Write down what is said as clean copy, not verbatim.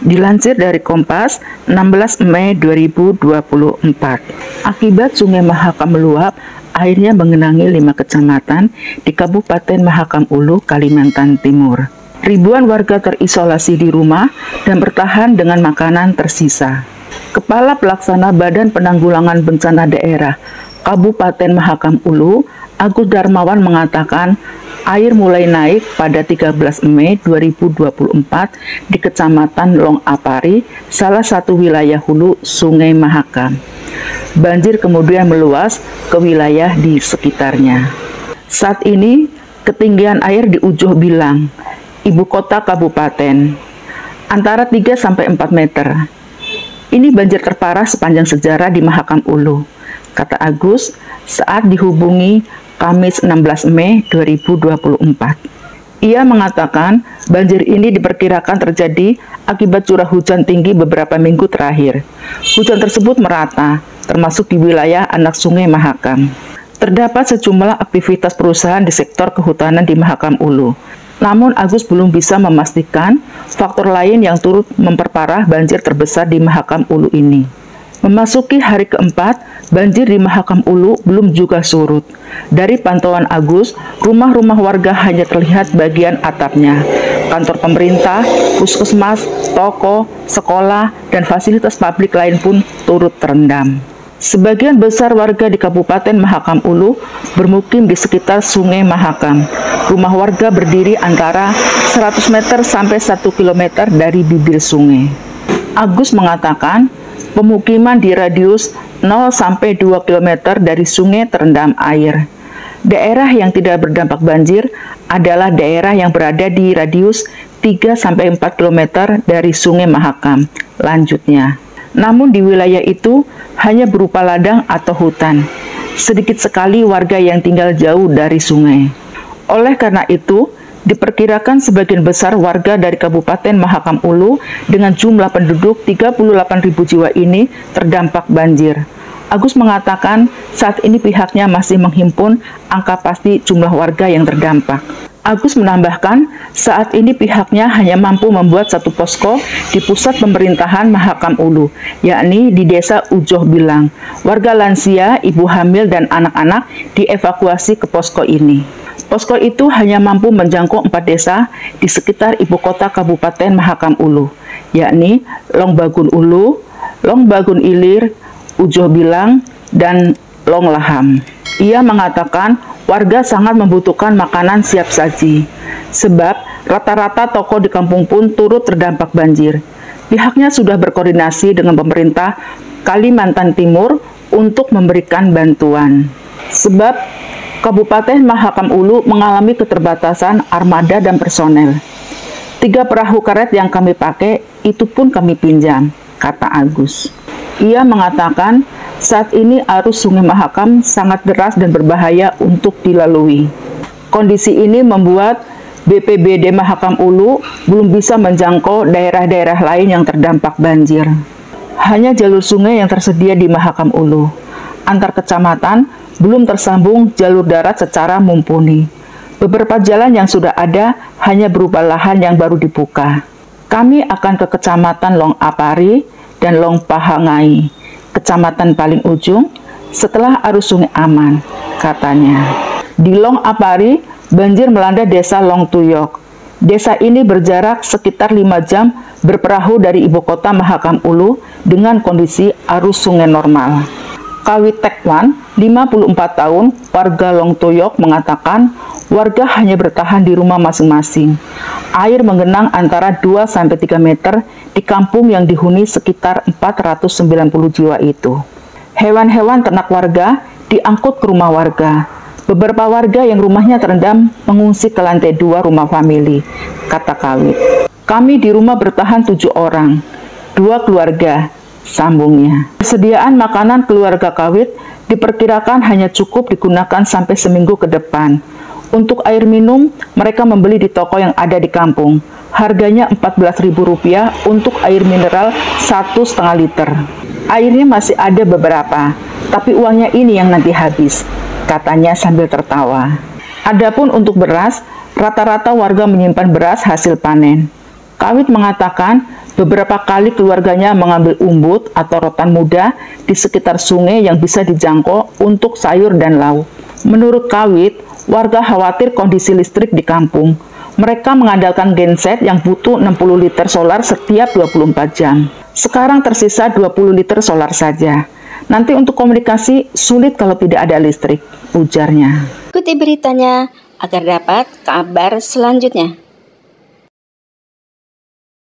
Dilansir dari Kompas, 16 Mei 2024. Akibat Sungai Mahakam meluap, airnya mengenangi 5 kecamatan di Kabupaten Mahakam Ulu, Kalimantan Timur. Ribuan warga terisolasi di rumah dan bertahan dengan makanan tersisa. Kepala Pelaksana Badan Penanggulangan Bencana Daerah Kabupaten Mahakam Ulu, Agus Darmawan mengatakan, air mulai naik pada 13 Mei 2024 di Kecamatan Long Apari, salah satu wilayah hulu Sungai Mahakam. Banjir kemudian meluas ke wilayah di sekitarnya. Saat ini, ketinggian air di Ujoh Bilang, ibu kota kabupaten, antara 3-4 meter. Ini banjir terparah sepanjang sejarah di Mahakam Ulu, kata Agus saat dihubungi Kamis 16 Mei 2024. Ia mengatakan banjir ini diperkirakan terjadi akibat curah hujan tinggi beberapa minggu terakhir. Hujan tersebut merata, termasuk di wilayah anak Sungai Mahakam. Terdapat sejumlah aktivitas perusahaan di sektor kehutanan di Mahakam Ulu. Namun Agus belum bisa memastikan faktor lain yang turut memperparah banjir terbesar di Mahakam Ulu ini. Memasuki hari keempat, banjir di Mahakam Ulu belum juga surut. Dari pantauan Agus, rumah-rumah warga hanya terlihat bagian atapnya. Kantor pemerintah, puskesmas, toko, sekolah, dan fasilitas publik lain pun turut terendam. Sebagian besar warga di Kabupaten Mahakam Ulu bermukim di sekitar Sungai Mahakam. Rumah warga berdiri antara 100 meter sampai 1 km dari bibir sungai. Agus mengatakan, pemukiman di radius 0-2 km dari sungai terendam air. Daerah yang tidak berdampak banjir adalah daerah yang berada di radius 3-4 km dari Sungai Mahakam, lanjutnya. Namun di wilayah itu hanya berupa ladang atau hutan. Sedikit sekali warga yang tinggal jauh dari sungai. Oleh karena itu, diperkirakan sebagian besar warga dari Kabupaten Mahakam Ulu dengan jumlah penduduk 38.000 jiwa ini terdampak banjir. Agus mengatakan saat ini pihaknya masih menghimpun angka pasti jumlah warga yang terdampak. Agus menambahkan saat ini pihaknya hanya mampu membuat satu posko di pusat pemerintahan Mahakam Ulu, yakni di Desa Ujoh Bilang. Warga lansia, ibu hamil, dan anak-anak dievakuasi ke posko ini. Posko itu hanya mampu menjangkau 4 desa di sekitar ibu kota Kabupaten Mahakam Ulu, yakni Long Bagun Ulu, Long Bagun Ilir, Ujoh Bilang, dan Long Laham. Ia mengatakan warga sangat membutuhkan makanan siap saji, sebab rata-rata toko di kampung pun turut terdampak banjir. Pihaknya sudah berkoordinasi dengan pemerintah Kalimantan Timur untuk memberikan bantuan. Sebab Kabupaten Mahakam Ulu mengalami keterbatasan armada dan personel. 3 perahu karet yang kami pakai itu pun kami pinjam, kata Agus. Ia mengatakan saat ini arus Sungai Mahakam sangat deras dan berbahaya untuk dilalui. Kondisi ini membuat BPBD Mahakam Ulu belum bisa menjangkau daerah-daerah lain yang terdampak banjir. Hanya jalur sungai yang tersedia di Mahakam Ulu. Antar kecamatan belum tersambung jalur darat secara mumpuni. Beberapa jalan yang sudah ada hanya berupa lahan yang baru dibuka. Kami akan ke Kecamatan Long Apari dan Long Pahangai, kecamatan paling ujung setelah arus sungai aman, katanya. Di Long Apari, banjir melanda desa Long Tuyok. Desa ini berjarak sekitar 5 jam berperahu dari ibu kota Mahakam Ulu dengan kondisi arus sungai normal. Kawit Tekwan, 54 tahun, warga Long Tuyok mengatakan warga hanya bertahan di rumah masing-masing. Air menggenang antara 2-3 meter di kampung yang dihuni sekitar 490 jiwa itu. Hewan-hewan ternak warga diangkut ke rumah warga. Beberapa warga yang rumahnya terendam mengungsi ke lantai 2 rumah famili, kata Kawit. Kami di rumah bertahan 7 orang, 2 keluarga, sambungnya. Persediaan makanan keluarga Kawit diperkirakan hanya cukup digunakan sampai seminggu ke depan. Untuk air minum, mereka membeli di toko yang ada di kampung. Harganya Rp14.000 untuk air mineral 1,5 liter. Airnya masih ada beberapa, tapi uangnya ini yang nanti habis, katanya sambil tertawa. Adapun untuk beras, rata-rata warga menyimpan beras hasil panen. Kawit mengatakan beberapa kali keluarganya mengambil umbut atau rotan muda di sekitar sungai yang bisa dijangkau untuk sayur dan lauk. Menurut Kawit, warga khawatir kondisi listrik di kampung. Mereka mengandalkan genset yang butuh 60 liter solar setiap 24 jam. Sekarang tersisa 20 liter solar saja. Nanti untuk komunikasi sulit kalau tidak ada listrik, ujarnya. Ikuti beritanya agar dapat kabar selanjutnya.